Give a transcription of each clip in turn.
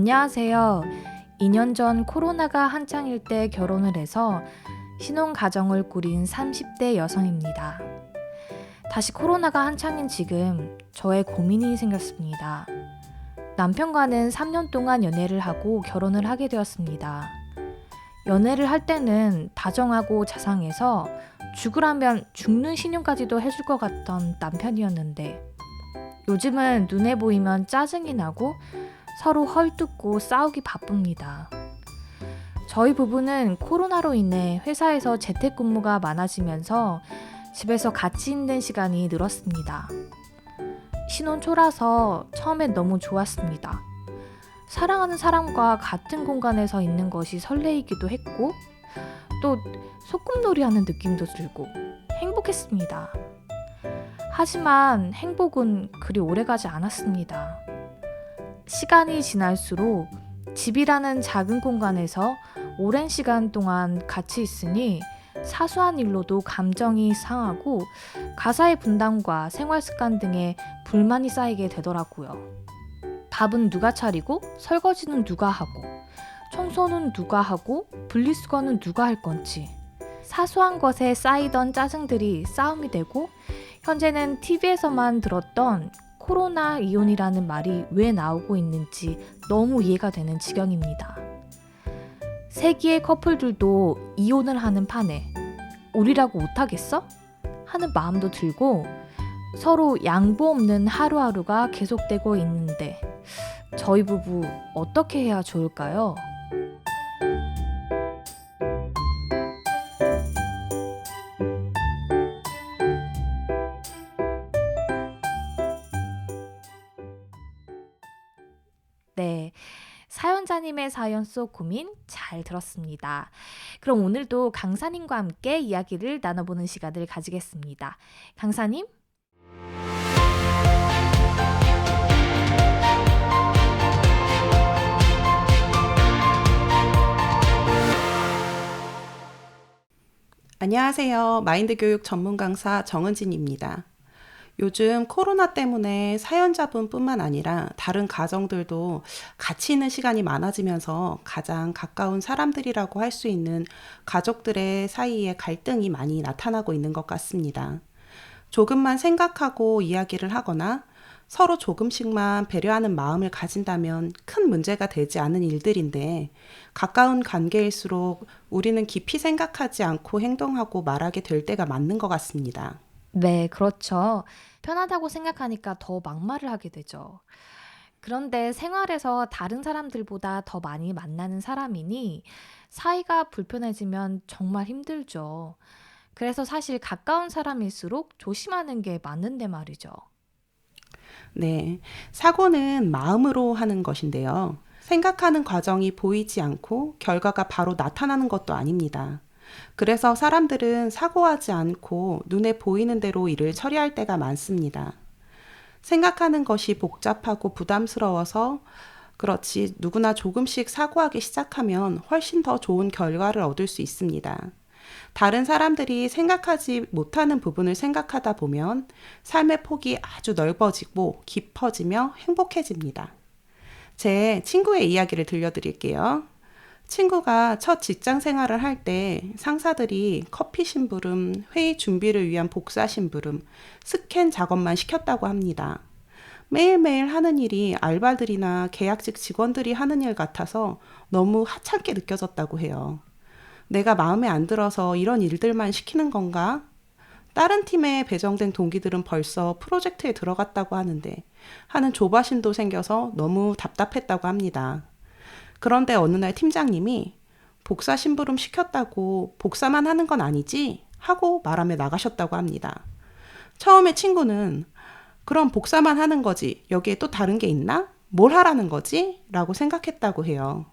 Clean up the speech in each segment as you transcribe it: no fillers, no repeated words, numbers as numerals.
안녕하세요. 2년 전 코로나가 한창일 때 결혼을 해서 신혼가정을 꾸린 30대 여성입니다. 다시 코로나가 한창인 지금 저의 고민이 생겼습니다. 남편과는 3년 동안 연애를 하고 결혼을 하게 되었습니다. 연애를 할 때는 다정하고 자상해서 죽으라면 죽는 신용까지도 해줄 것 같던 남편이었는데 요즘은 눈에 보이면 짜증이 나고 서로 헐뜯고 싸우기 바쁩니다. 저희 부부는 코로나로 인해 회사에서 재택근무가 많아지면서 집에서 같이 있는 시간이 늘었습니다. 신혼 초라서 처음엔 너무 좋았습니다. 사랑하는 사람과 같은 공간에서 있는 것이 설레이기도 했고 또 소꿉놀이 하는 느낌도 들고 행복했습니다. 하지만 행복은 그리 오래가지 않았습니다. 시간이 지날수록 집이라는 작은 공간에서 오랜 시간 동안 같이 있으니 사소한 일로도 감정이 상하고 가사의 분담과 생활 습관 등의 불만이 쌓이게 되더라고요. 밥은 누가 차리고 설거지는 누가 하고 청소는 누가 하고 분리수거는 누가 할 건지 사소한 것에 쌓이던 짜증들이 싸움이 되고 현재는 TV에서만 들었던 코로나 이혼이라는 말이 왜 나오고 있는지 너무 이해가 되는 지경입니다. 세기의 커플들도 이혼을 하는 판에 우리라고 못하겠어? 하는 마음도 들고 서로 양보 없는 하루하루가 계속되고 있는데 저희 부부 어떻게 해야 좋을까요? 네, 사연자님의 사연 속 고민 잘 들었습니다. 그럼 오늘도 강사님과 함께 이야기를 나눠보는 시간을 가지겠습니다. 강사님? 안녕하세요. 마인드 교육 전문 강사 정은진입니다. 요즘 코로나 때문에 사연자분뿐만 아니라 다른 가정들도 같이 있는 시간이 많아지면서 가장 가까운 사람들이라고 할 수 있는 가족들의 사이에 갈등이 많이 나타나고 있는 것 같습니다. 조금만 생각하고 이야기를 하거나 서로 조금씩만 배려하는 마음을 가진다면 큰 문제가 되지 않은 일들인데 가까운 관계일수록 우리는 깊이 생각하지 않고 행동하고 말하게 될 때가 맞는 것 같습니다. 네, 그렇죠. 편하다고 생각하니까 더 막말을 하게 되죠. 그런데 생활에서 다른 사람들보다 더 많이 만나는 사람이니 사이가 불편해지면 정말 힘들죠. 그래서 사실 가까운 사람일수록 조심하는 게 맞는데 말이죠. 네, 사고는 마음으로 하는 것인데요. 생각하는 과정이 보이지 않고 결과가 바로 나타나는 것도 아닙니다. 그래서 사람들은 사고하지 않고 눈에 보이는 대로 일을 처리할 때가 많습니다. 생각하는 것이 복잡하고 부담스러워서 그렇지 누구나 조금씩 사고하기 시작하면 훨씬 더 좋은 결과를 얻을 수 있습니다. 다른 사람들이 생각하지 못하는 부분을 생각하다 보면 삶의 폭이 아주 넓어지고 깊어지며 행복해집니다. 제 친구의 이야기를 들려드릴게요. 친구가 첫 직장 생활을 할 때 상사들이 커피 심부름, 회의 준비를 위한 복사 심부름, 스캔 작업만 시켰다고 합니다. 매일매일 하는 일이 알바들이나 계약직 직원들이 하는 일 같아서 너무 하찮게 느껴졌다고 해요. 내가 마음에 안 들어서 이런 일들만 시키는 건가? 다른 팀에 배정된 동기들은 벌써 프로젝트에 들어갔다고 하는데 하는 조바심도 생겨서 너무 답답했다고 합니다. 그런데 어느 날 팀장님이 복사 심부름 시켰다고 복사만 하는 건 아니지? 하고 말하며 나가셨다고 합니다. 처음에 친구는 그럼 복사만 하는 거지. 여기에 또 다른 게 있나? 뭘 하라는 거지? 라고 생각했다고 해요.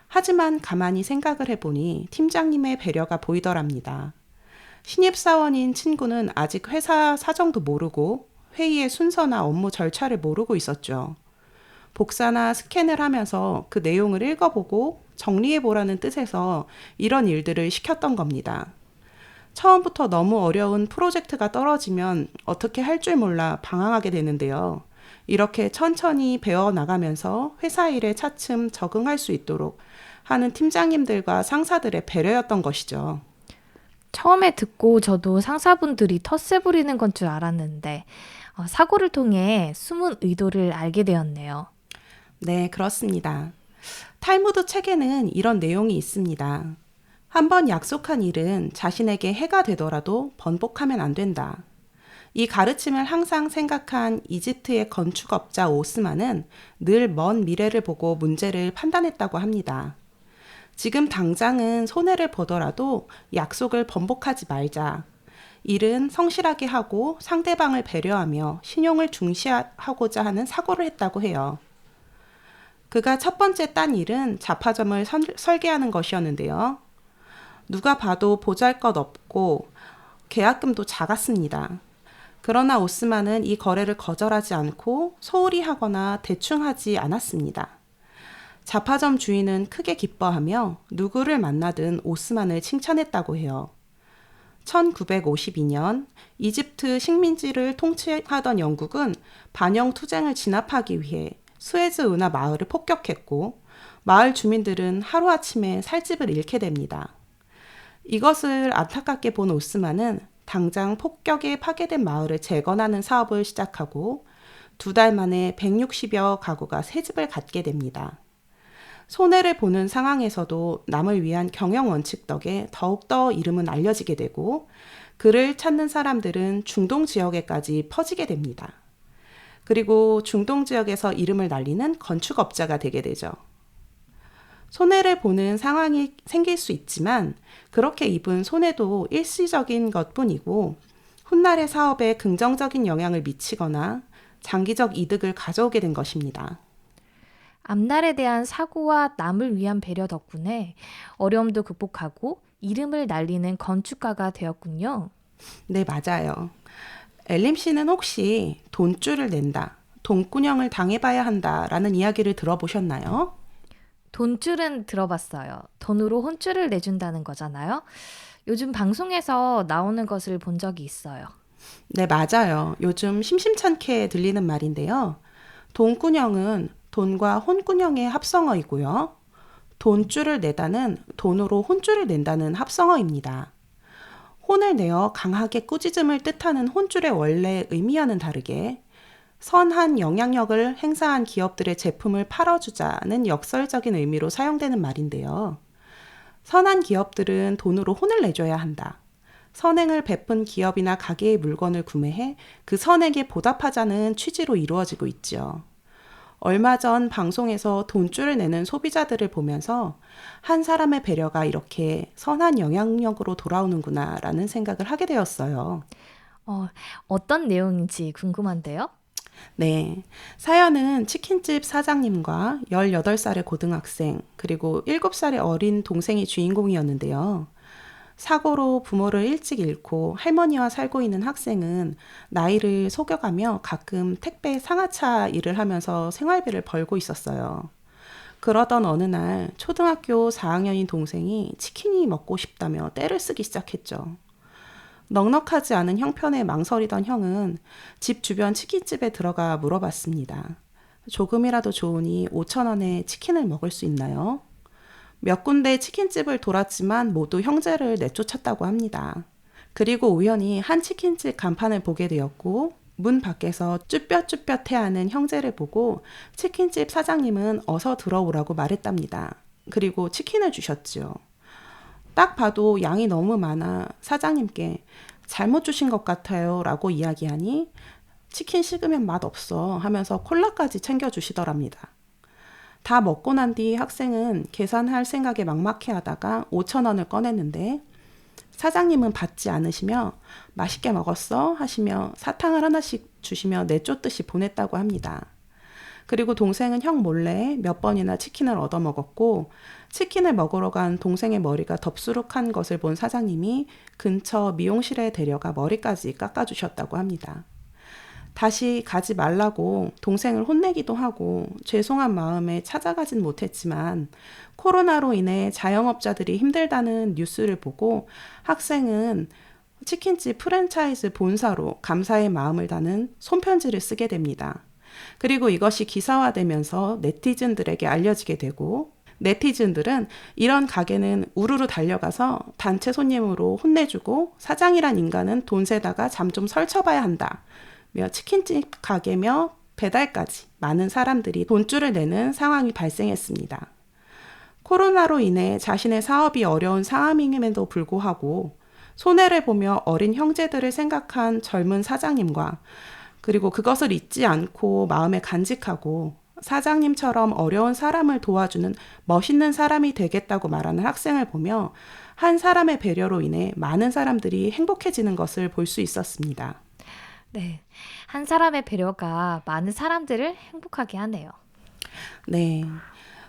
하지만 가만히 생각을 해보니 팀장님의 배려가 보이더랍니다. 신입사원인 친구는 아직 회사 사정도 모르고 회의의 순서나 업무 절차를 모르고 있었죠. 복사나 스캔을 하면서 그 내용을 읽어보고 정리해보라는 뜻에서 이런 일들을 시켰던 겁니다. 처음부터 너무 어려운 프로젝트가 떨어지면 어떻게 할 줄 몰라 방황하게 되는데요. 이렇게 천천히 배워나가면서 회사 일에 차츰 적응할 수 있도록 하는 팀장님들과 상사들의 배려였던 것이죠. 처음에 듣고 저도 상사분들이 텃세 부리는 건 줄 알았는데 사고를 통해 숨은 의도를 알게 되었네요. 네, 그렇습니다. 탈무드 책에는 이런 내용이 있습니다. 한번 약속한 일은 자신에게 해가 되더라도 번복하면 안 된다. 이 가르침을 항상 생각한 이집트의 건축업자 오스만은 늘 먼 미래를 보고 문제를 판단했다고 합니다. 지금 당장은 손해를 보더라도 약속을 번복하지 말자. 일은 성실하게 하고 상대방을 배려하며 신용을 중시하고자 하는 사고를 했다고 해요. 그가 첫 번째 딴 일은 잡화점을 설계하는 것이었는데요. 누가 봐도 보잘것없고 계약금도 작았습니다. 그러나 오스만은 이 거래를 거절하지 않고 소홀히 하거나 대충 하지 않았습니다. 잡화점 주인은 크게 기뻐하며 누구를 만나든 오스만을 칭찬했다고 해요. 1952년 이집트 식민지를 통치하던 영국은 반영 투쟁을 진압하기 위해 수에즈 운하 마을을 폭격했고 마을 주민들은 하루아침에 살집을 잃게 됩니다. 이것을 안타깝게 본 오스만은 당장 폭격에 파괴된 마을을 재건하는 사업을 시작하고 2달 만에 160여 가구가 새 집을 갖게 됩니다. 손해를 보는 상황에서도 남을 위한 경영 원칙 덕에 더욱더 이름은 알려지게 되고 그를 찾는 사람들은 중동 지역에까지 퍼지게 됩니다. 그리고 중동 지역에서 이름을 날리는 건축업자가 되게 되죠. 손해를 보는 상황이 생길 수 있지만 그렇게 입은 손해도 일시적인 것뿐이고 훗날의 사업에 긍정적인 영향을 미치거나 장기적 이득을 가져오게 된 것입니다. 앞날에 대한 사고와 남을 위한 배려 덕분에 어려움도 극복하고 이름을 날리는 건축가가 되었군요. 네, 맞아요. 엘림 씨는 혹시 돈줄을 낸다, 돈꾸녕을 당해봐야 한다라는 이야기를 들어보셨나요? 돈줄은 들어봤어요. 돈으로 혼줄을 내준다는 거잖아요. 요즘 방송에서 나오는 것을 본 적이 있어요. 네, 맞아요. 요즘 심심찮게 들리는 말인데요. 돈꾸녕은 돈과 혼꾸녕의 합성어이고요. 돈줄을 내다는 돈으로 혼줄을 낸다는 합성어입니다. 혼을 내어 강하게 꾸짖음을 뜻하는 혼줄의 원래 의미와는 다르게 선한 영향력을 행사한 기업들의 제품을 팔아주자는 역설적인 의미로 사용되는 말인데요. 선한 기업들은 돈으로 혼을 내줘야 한다. 선행을 베푼 기업이나 가게의 물건을 구매해 그 선행에 보답하자는 취지로 이루어지고 있죠. 얼마 전 방송에서 돈줄을 내는 소비자들을 보면서 한 사람의 배려가 이렇게 선한 영향력으로 돌아오는구나 라는 생각을 하게 되었어요. 어떤 내용인지 궁금한데요? 네. 사연은 치킨집 사장님과 18살의 고등학생, 그리고 7살의 어린 동생이 주인공이었는데요. 사고로 부모를 일찍 잃고 할머니와 살고 있는 학생은 나이를 속여가며 가끔 택배 상하차 일을 하면서 생활비를 벌고 있었어요. 그러던 어느 날 초등학교 4학년인 동생이 치킨이 먹고 싶다며 떼를 쓰기 시작했죠. 넉넉하지 않은 형편에 망설이던 형은 집 주변 치킨집에 들어가 물어봤습니다. 조금이라도 좋으니 5,000원에 치킨을 먹을 수 있나요? 몇 군데 치킨집을 돌았지만 모두 형제를 내쫓았다고 합니다. 그리고 우연히 한 치킨집 간판을 보게 되었고 문 밖에서 쭈뼛쭈뼛해하는 형제를 보고 치킨집 사장님은 어서 들어오라고 말했답니다. 그리고 치킨을 주셨죠. 딱 봐도 양이 너무 많아 사장님께 잘못 주신 것 같아요 라고 이야기하니 치킨 식으면 맛없어 하면서 콜라까지 챙겨주시더랍니다. 다 먹고 난 뒤 학생은 계산할 생각에 막막해 하다가 5,000원을 꺼냈는데 사장님은 받지 않으시며 맛있게 먹었어 하시며 사탕을 하나씩 주시며 내쫓듯이 보냈다고 합니다. 그리고 동생은 형 몰래 몇 번이나 치킨을 얻어먹었고 치킨을 먹으러 간 동생의 머리가 덥수룩한 것을 본 사장님이 근처 미용실에 데려가 머리까지 깎아주셨다고 합니다. 다시 가지 말라고 동생을 혼내기도 하고 죄송한 마음에 찾아가진 못했지만 코로나로 인해 자영업자들이 힘들다는 뉴스를 보고 학생은 치킨집 프랜차이즈 본사로 감사의 마음을 담은 손편지를 쓰게 됩니다. 그리고 이것이 기사화되면서 네티즌들에게 알려지게 되고, 네티즌들은 이런 가게는 우르르 달려가서 단체 손님으로 혼내주고 사장이란 인간은 돈 세다가 잠 좀 설쳐봐야 한다 며 치킨집 가게며 배달까지 많은 사람들이 돈줄을 내는 상황이 발생했습니다. 코로나로 인해 자신의 사업이 어려운 상황임에도 불구하고 손해를 보며 어린 형제들을 생각한 젊은 사장님과 그리고 그것을 잊지 않고 마음에 간직하고 사장님처럼 어려운 사람을 도와주는 멋있는 사람이 되겠다고 말하는 학생을 보며 한 사람의 배려로 인해 많은 사람들이 행복해지는 것을 볼 수 있었습니다. 네, 한 사람의 배려가 많은 사람들을 행복하게 하네요. 네.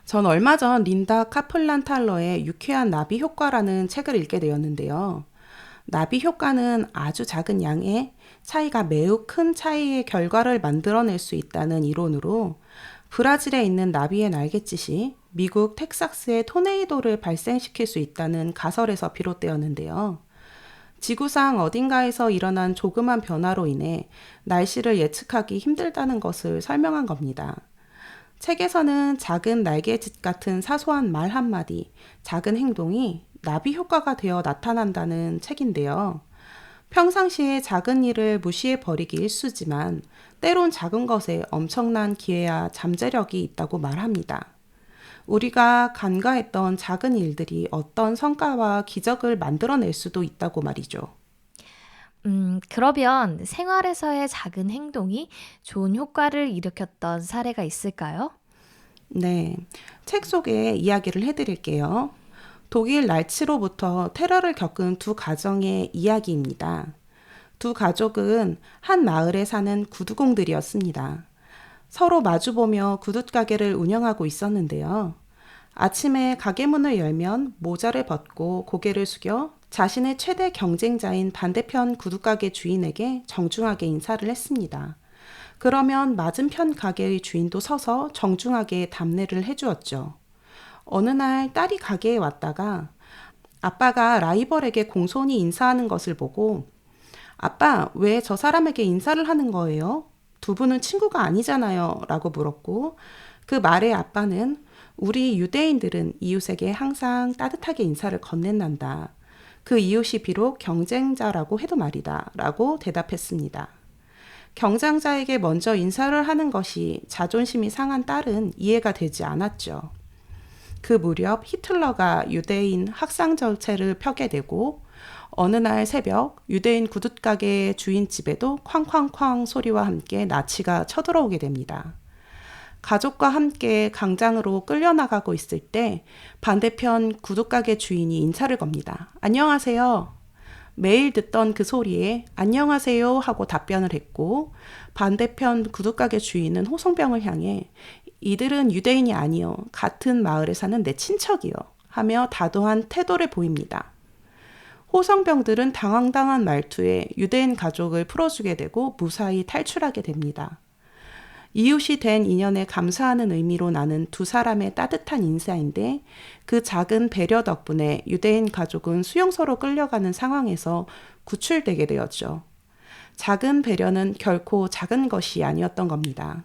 전 얼마 전 린다 카플란 탈러의 유쾌한 나비 효과라는 책을 읽게 되었는데요. 나비 효과는 아주 작은 양의 차이가 매우 큰 차이의 결과를 만들어낼 수 있다는 이론으로 브라질에 있는 나비의 날갯짓이 미국 텍사스의 토네이도를 발생시킬 수 있다는 가설에서 비롯되었는데요. 지구상 어딘가에서 일어난 조그만 변화로 인해 날씨를 예측하기 힘들다는 것을 설명한 겁니다. 책에서는 작은 날개짓 같은 사소한 말 한마디, 작은 행동이 나비 효과가 되어 나타난다는 책인데요. 평상시에 작은 일을 무시해 버리기 일쑤지만 때론 작은 것에 엄청난 기회와 잠재력이 있다고 말합니다. 우리가 간과했던 작은 일들이 어떤 성과와 기적을 만들어낼 수도 있다고 말이죠. 그러면 생활에서의 작은 행동이 좋은 효과를 일으켰던 사례가 있을까요? 네, 책 속에 이야기를 해드릴게요. 독일 날치로부터 테러를 겪은 두 가정의 이야기입니다. 두 가족은 한 마을에 사는 구두공들이었습니다. 서로 마주보며 구둣가게를 운영하고 있었는데요. 아침에 가게 문을 열면 모자를 벗고 고개를 숙여 자신의 최대 경쟁자인 반대편 구둣가게 주인에게 정중하게 인사를 했습니다. 그러면 맞은편 가게의 주인도 서서 정중하게 답례를 해주었죠. 어느 날 딸이 가게에 왔다가 아빠가 라이벌에게 공손히 인사하는 것을 보고 아빠, 왜 저 사람에게 인사를 하는 거예요? 두 분은 친구가 아니잖아요. 라고 물었고 그 말에 아빠는 우리 유대인들은 이웃에게 항상 따뜻하게 인사를 건넨단다. 그 이웃이 비록 경쟁자라고 해도 말이다. 라고 대답했습니다. 경쟁자에게 먼저 인사를 하는 것이 자존심이 상한 딸은 이해가 되지 않았죠. 그 무렵 히틀러가 유대인 학상 정책을 펴게 되고 어느 날 새벽 유대인 구둣가게 주인 집에도 쾅쾅쾅 소리와 함께 나치가 쳐들어오게 됩니다. 가족과 함께 강장으로 끌려나가고 있을 때 반대편 구둣가게 주인이 인사를 겁니다. 안녕하세요. 매일 듣던 그 소리에 안녕하세요 하고 답변을 했고 반대편 구둣가게 주인은 호송병을 향해 이들은 유대인이 아니요 같은 마을에 사는 내 친척이요 하며 다도한 태도를 보입니다. 호성병들은 당황당한 말투에 유대인 가족을 풀어주게 되고 무사히 탈출하게 됩니다. 이웃이 된 인연에 감사하는 의미로 나눈 두 사람의 따뜻한 인사인데 그 작은 배려 덕분에 유대인 가족은 수용소로 끌려가는 상황에서 구출되게 되었죠. 작은 배려는 결코 작은 것이 아니었던 겁니다.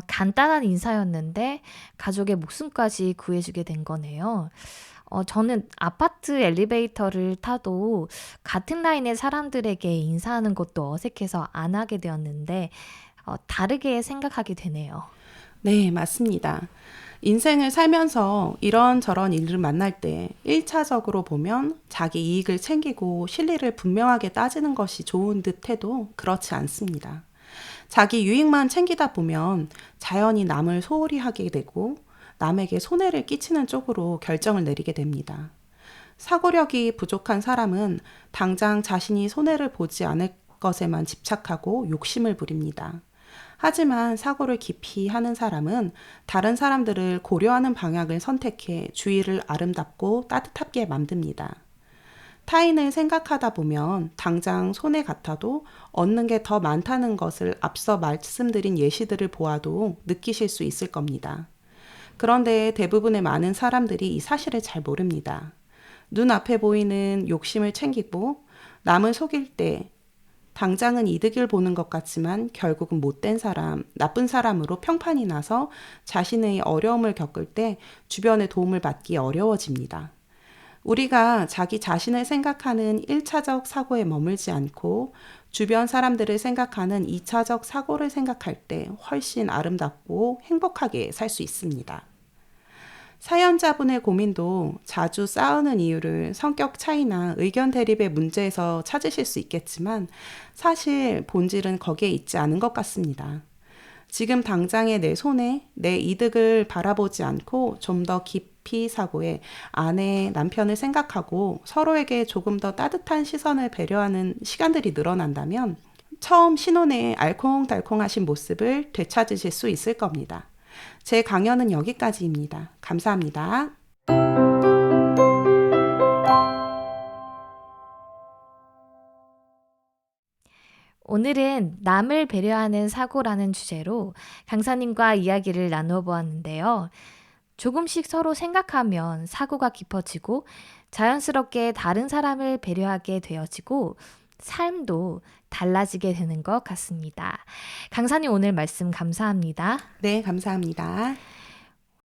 간단한 인사였는데 가족의 목숨까지 구해주게 된 거네요. 저는 아파트 엘리베이터를 타도 같은 라인의 사람들에게 인사하는 것도 어색해서 안 하게 되었는데 다르게 생각하게 되네요. 네, 맞습니다. 인생을 살면서 이런저런 일을 만날 때 1차적으로 보면 자기 이익을 챙기고 실리를 분명하게 따지는 것이 좋은 듯 해도 그렇지 않습니다. 자기 유익만 챙기다 보면 자연히 남을 소홀히 하게 되고 남에게 손해를 끼치는 쪽으로 결정을 내리게 됩니다. 사고력이 부족한 사람은 당장 자신이 손해를 보지 않을 것에만 집착하고 욕심을 부립니다. 하지만 사고를 깊이 하는 사람은 다른 사람들을 고려하는 방향을 선택해 주위를 아름답고 따뜻하게 만듭니다. 타인을 생각하다 보면 당장 손해 같아도 얻는 게 더 많다는 것을 앞서 말씀드린 예시들을 보아도 느끼실 수 있을 겁니다. 그런데 대부분의 많은 사람들이 이 사실을 잘 모릅니다. 눈앞에 보이는 욕심을 챙기고 남을 속일 때 당장은 이득을 보는 것 같지만 결국은 못된 사람, 나쁜 사람으로 평판이 나서 자신의 어려움을 겪을 때 주변의 도움을 받기 어려워집니다. 우리가 자기 자신을 생각하는 1차적 사고에 머물지 않고 주변 사람들을 생각하는 2차적 사고를 생각할 때 훨씬 아름답고 행복하게 살 수 있습니다. 사연자분의 고민도 자주 싸우는 이유를 성격 차이나 의견 대립의 문제에서 찾으실 수 있겠지만 사실 본질은 거기에 있지 않은 것 같습니다. 지금 당장의 내 손에 내 이득을 바라보지 않고 좀 더 깊이 사고해 아내, 남편을 생각하고 서로에게 조금 더 따뜻한 시선을 배려하는 시간들이 늘어난다면 처음 신혼의 알콩달콩하신 모습을 되찾으실 수 있을 겁니다. 제 강연은 여기까지입니다. 감사합니다. 오늘은 남을 배려하는 사고라는 주제로 강사님과 이야기를 나누어 보았는데요. 조금씩 서로 생각하면 사고가 깊어지고 자연스럽게 다른 사람을 배려하게 되어지고 삶도 달라지게 되는 것 같습니다. 강사님 오늘 말씀 감사합니다. 네, 감사합니다.